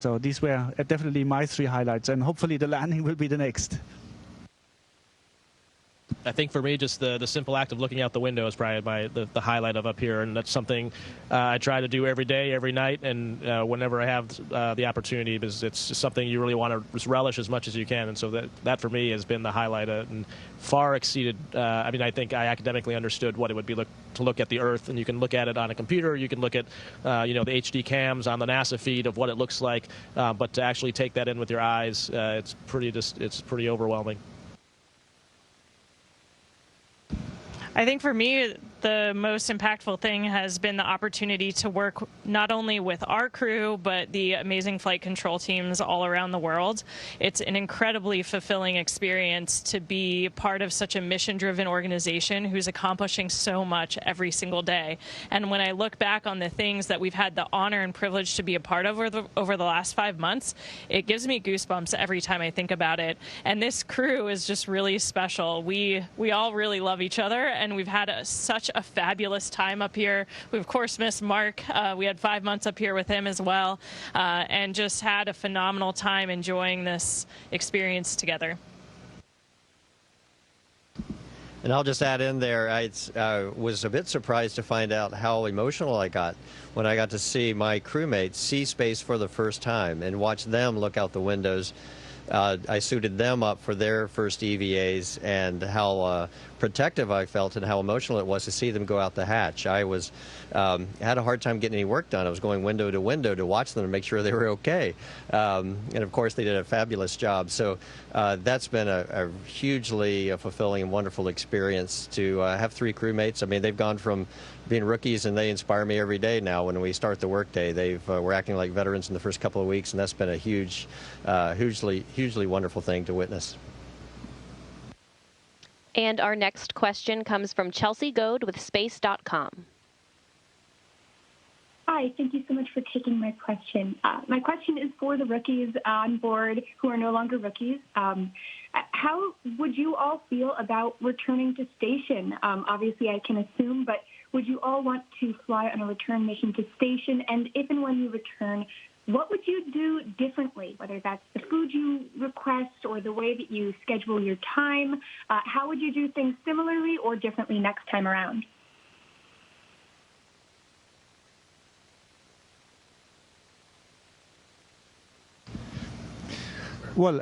So these were definitely my 3 highlights, and hopefully the landing will be the next. I think for me, just the simple act of looking out the window is probably the highlight of up here, and that's something I try to do every day, every night, and whenever I have the opportunity, because it's just something you really want to relish as much as you can. And so that for me has been the highlight, and far exceeded. I mean, I think I academically understood what it would be to look at the Earth, and you can look at it on a computer, you can look at the HD cams on the NASA feed of what it looks like, but to actually take that in with your eyes, it's pretty overwhelming. I think for me, the most impactful thing has been the opportunity to work not only with our crew, but the amazing flight control teams all around the world. It's an incredibly fulfilling experience to be part of such a mission-driven organization who's accomplishing so much every single day. And when I look back on the things that we've had the honor and privilege to be a part of over the last 5 months, it gives me goosebumps every time I think about it. And this crew is just really special. We all really love each other, and we've had such a fabulous time up here. We, of course, miss Mark. We had 5 months up here with him as well, and just had a phenomenal time enjoying this experience together. And I'll just add in there, I was a bit surprised to find out how emotional I got when I got to see my crewmates see space for the first time and watch them look out the windows. I suited them up for their first EVAs, and how protective I felt and how emotional it was to see them go out the hatch. I had a hard time getting any work done. I was going window to window to watch them and make sure they were okay. And of course, they did a fabulous job. So that's been a hugely fulfilling and wonderful experience to have 3 crewmates. I mean, they've gone from being rookies, and they inspire me every day now when we start the workday. We're acting like veterans in the first couple of weeks, and that's been a hugely wonderful thing to witness. And our next question comes from Chelsea Goad with Space.com. Hi, thank you so much for taking my question. My question is for the rookies on board who are no longer rookies. How would you all feel about returning to station? Obviously, I can assume, but would you all want to fly on a return mission to station? And if and when you return, what would you do differently, whether that's the food you request or the way that you schedule your time? How would you do things similarly or differently next time around? Well,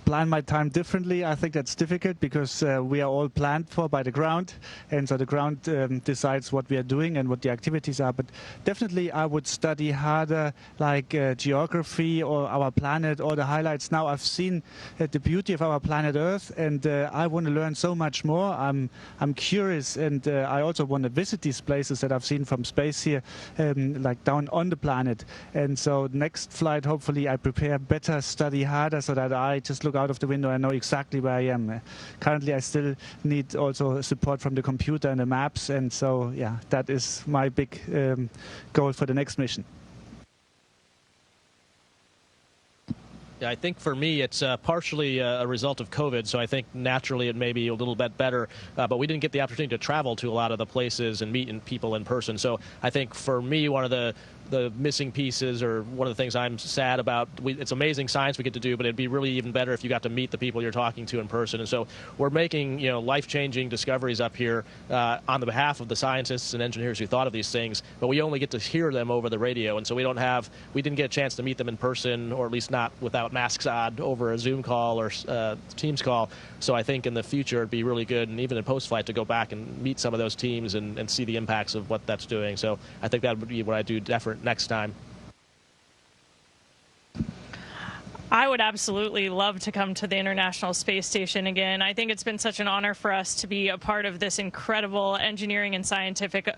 plan my time differently. I think that's difficult because we are all planned for by the ground, and so the ground decides what we are doing and what the activities are. But definitely I would study harder, like geography or our planet or the highlights. Now I've seen the beauty of our planet Earth, and I want to learn so much more. I'm curious, and I also want to visit these places that I've seen from space here, like down on the planet. And so next flight, hopefully I prepare better, study harder, so that I just look out of the window and know exactly where I am. Currently, I still need also support from the computer and the maps, and so yeah, that is my big goal for the next mission. Yeah, I think for me it's partially a result of COVID, so I think naturally it may be a little bit better, but we didn't get the opportunity to travel to a lot of the places and meet people in person. So I think for me, one of the missing pieces, or one of the things I'm sad about, it's amazing science we get to do, but it'd be really even better if you got to meet the people you're talking to in person. And so we're making life-changing discoveries up here on the behalf of the scientists and engineers who thought of these things, but we only get to hear them over the radio, and so we didn't get a chance to meet them in person, or at least not without masks on over a Zoom call or Teams call. So I think in the future it'd be really good, and even in post-flight, to go back and meet some of those teams and see the impacts of what that's doing. So I think that would be what I do different next time. I would absolutely love to come to the International Space Station again. I think it's been such an honor for us to be a part of this incredible engineering and scientific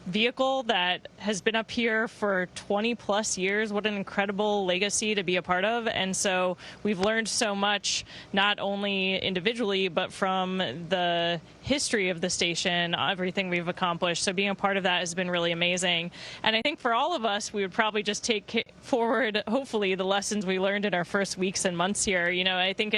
vehicle that has been up here for 20+ years. What an incredible legacy to be a part of. And so we've learned so much, not only individually, but from the history of the station, everything we've accomplished. So being a part of that has been really amazing. And I think for all of us, we would probably just take forward, hopefully, the lessons we learned in our first weeks and months here. I think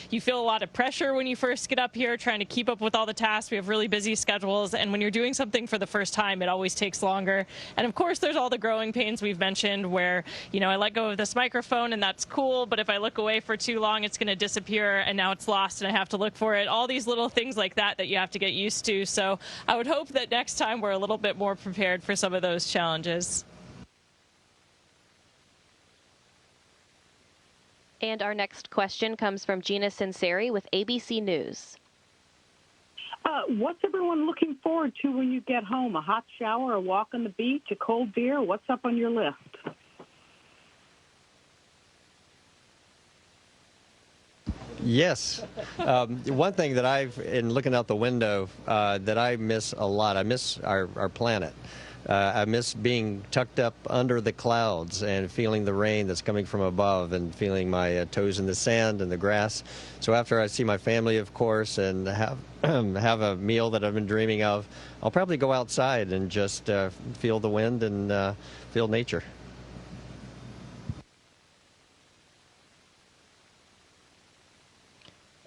you feel a lot of pressure when you first get up here, trying to keep up with all the tasks. We have really busy schedules. And when you're doing something for the first time, it always always takes longer. And of course, there's all the growing pains we've mentioned where, you know, I let go of this microphone and that's cool, but if I look away for too long, it's going to disappear and now it's lost and I have to look for it. All these little things like that that you have to get used to. So I would hope that next time we're a little bit more prepared for some of those challenges. And our next question comes from Gina Sinceri with ABC News. What's everyone looking forward to when you get home? A hot shower, a walk on the beach, a cold beer? What's up on your list? Yes. One thing that in looking out the window, that I miss a lot, I miss our planet. I miss being tucked up under the clouds and feeling the rain that's coming from above and feeling my toes in the sand and the grass. So after I see my family, of course, and have a meal that I've been dreaming of, I'll probably go outside and just feel the wind and feel nature.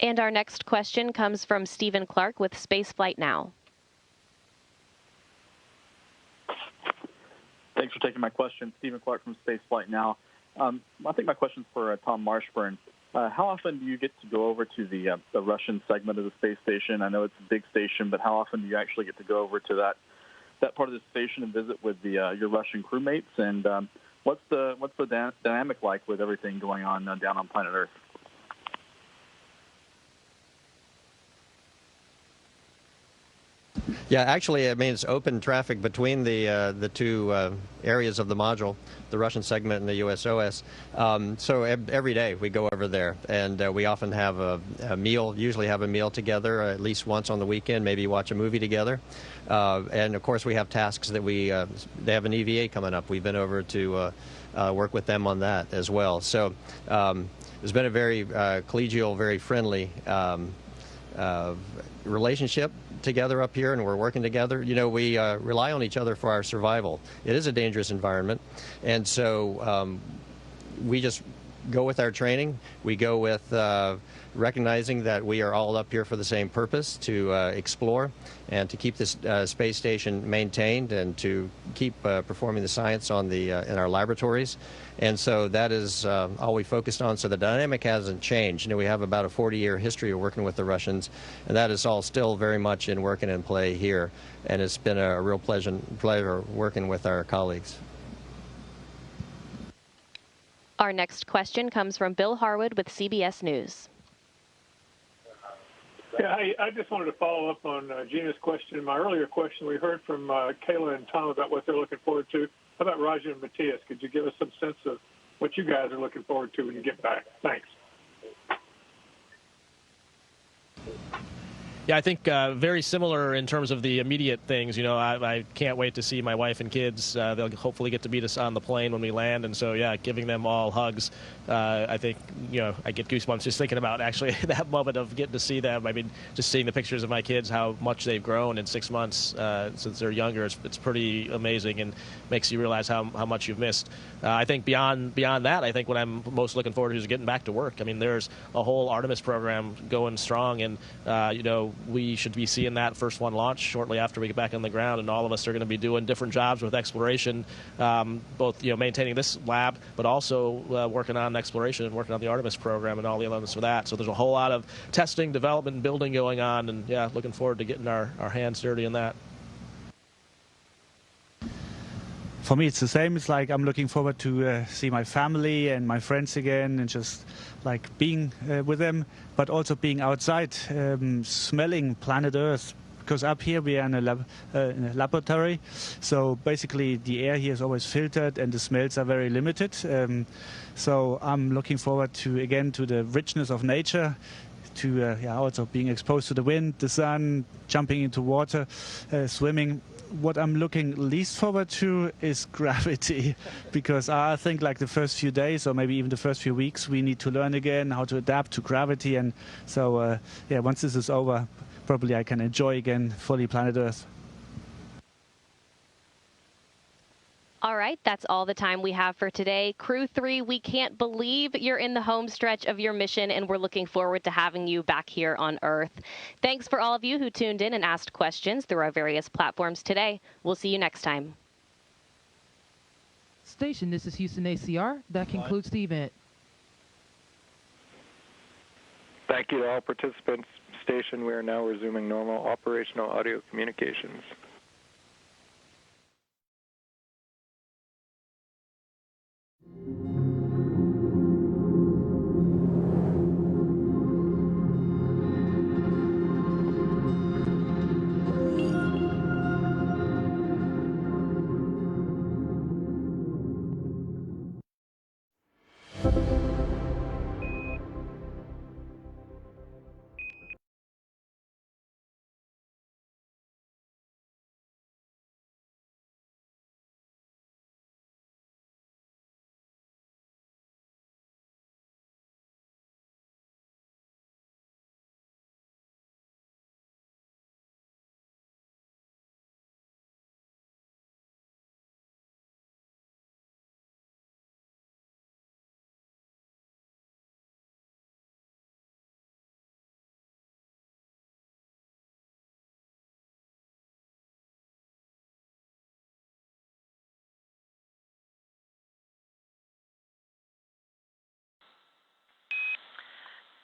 And our next question comes from Stephen Clark with Spaceflight Now. Thanks for taking my question. Stephen Clark from Spaceflight Now. I think my question's for Tom Marshburn. How often do you get to go over to the Russian segment of the space station? I know it's a big station, but how often do you actually get to go over to that part of the station and visit with your Russian crewmates? And what's the dynamic like with everything going on down on planet Earth? Yeah, actually, I mean, it's open traffic between the two areas of the module, the Russian segment and the USOS. So every day we go over there, and we often have a meal, usually have a meal together at least once on the weekend, maybe watch a movie together. And, of course, we have tasks that they have an EVA coming up. We've been over to work with them on that as well. So it's been a very collegial, very friendly relationship together up here, and we're working together. You know, we rely on each other for our survival. It is a dangerous environment, and so we just go with our training. We go with recognizing that we are all up here for the same purpose, to explore and to keep this space station maintained and to keep performing the science on in our laboratories. And so that is all we focused on. So the dynamic hasn't changed. You know, we have about a 40-year history of working with the Russians, and that is all still very much in work and in play here. And it's been a real pleasure working with our colleagues. Our next question comes from Bill Harwood with CBS News. Yeah, I just wanted to follow up on Gina's question. My earlier question, we heard from Kayla and Tom about what they're looking forward to. How about Roger and Matthias? Could you give us some sense of what you guys are looking forward to when you get back? Thanks. Yeah, I think very similar in terms of the immediate things. You know, I can't wait to see my wife and kids. They'll hopefully get to meet us on the plane when we land. And so, yeah, giving them all hugs. I think, you know, I get goosebumps just thinking about actually that moment of getting to see them. I mean, just seeing the pictures of my kids, how much they've grown in 6 months since they're younger. It's pretty amazing and makes you realize how much you've missed. I think beyond that, I think what I'm most looking forward to is getting back to work. I mean, there's a whole Artemis program going strong, and, you know, we should be seeing that first one launch shortly after we get back on the ground, and all of us are going to be doing different jobs with exploration, both, you know, maintaining this lab, but also working on exploration and working on the Artemis program and all the elements for that. So there's a whole lot of testing, development, and building going on, and yeah, looking forward to getting our hands dirty in that. For me, it's the same. It's like I'm looking forward to see my family and my friends again, and just like being with them, but also being outside, smelling planet Earth. Because up here we are in a laboratory, so basically the air here is always filtered and the smells are very limited. So I'm looking forward to, again, to the richness of nature, to also being exposed to the wind, the sun, jumping into water, swimming. What I'm looking least forward to is gravity, because I think like the first few days or maybe even the first few weeks we need to learn again how to adapt to gravity. And so once this is over, probably I can enjoy again fully planet Earth. All right, that's all the time we have for today. Crew 3, we can't believe you're in the home stretch of your mission, and we're looking forward to having you back here on Earth. Thanks for all of you who tuned in and asked questions through our various platforms today. We'll see you next time. Station, this is Houston ACR. That concludes the event. Thank you to all participants. Station, we are now resuming normal operational audio communications.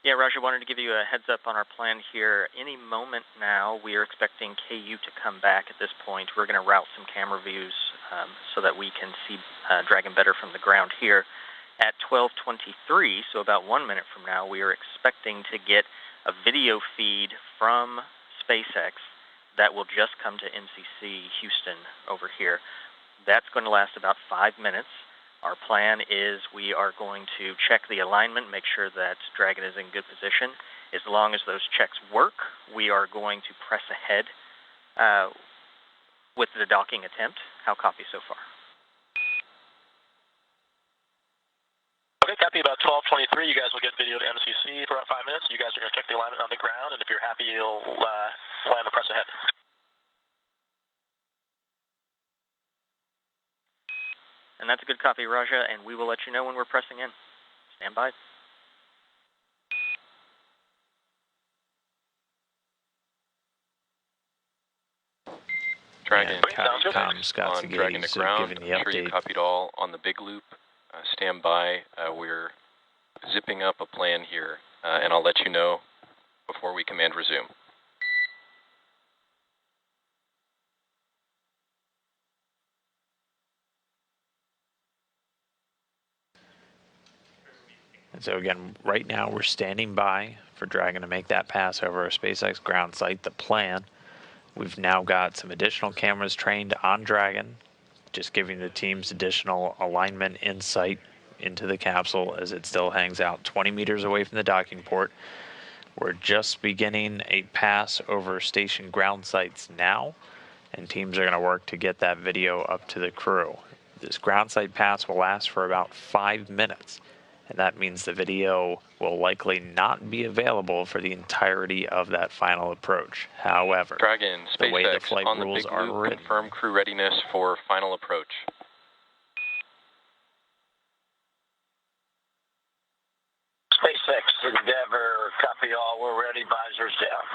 Yeah, Roger, wanted to give you a heads up on our plan here. Any moment now, we are expecting KU to come back at this point. We're going to route some camera views so that we can see Dragon better from the ground here. At 12:23, so about 1 minute from now, we are expecting to get a video feed from SpaceX that will just come to NCC Houston over here. That's going to last about 5 minutes. Our plan is we are going to check the alignment, make sure that Dragon is in good position. As long as those checks work, we are going to press ahead with the docking attempt. How copy so far? Okay, copy. About 12:23, you guys will get video to MCC for about 5 minutes. You guys are going to check the alignment on the ground, and if you're happy, you'll plan to press ahead. And that's a good copy, Raja, and we will let you know when we're pressing in. Stand by. Dragon, Capcom, Scott's on Dragon to ground. I'm sure you copied all on the big loop. Stand by. We're zipping up a plan here, and I'll let you know before we command resume. And so again, right now we're standing by for Dragon to make that pass over our SpaceX ground site. The plan, we've now got some additional cameras trained on Dragon, just giving the teams additional alignment insight into the capsule as it still hangs out 20 meters away from the docking port. We're just beginning a pass over station ground sites now, and teams are going to work to get that video up to the crew. This ground site pass will last for about 5 minutes. And that means the video will likely not be available for the entirety of that final approach. However, Dragon, the way the SpaceX flight on the rules big are loop, written, confirm crew readiness for final approach. SpaceX Endeavor, copy all. We're ready. Visors down.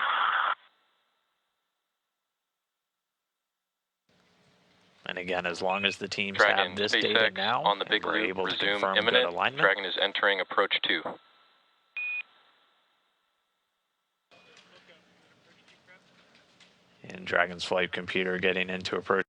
and again, as long as the teams Dragon, have this SpaceX data now, on the big we're loop, able to resume confirm imminent. good alignment. Dragon is entering approach 2. And Dragon's flight computer getting into approach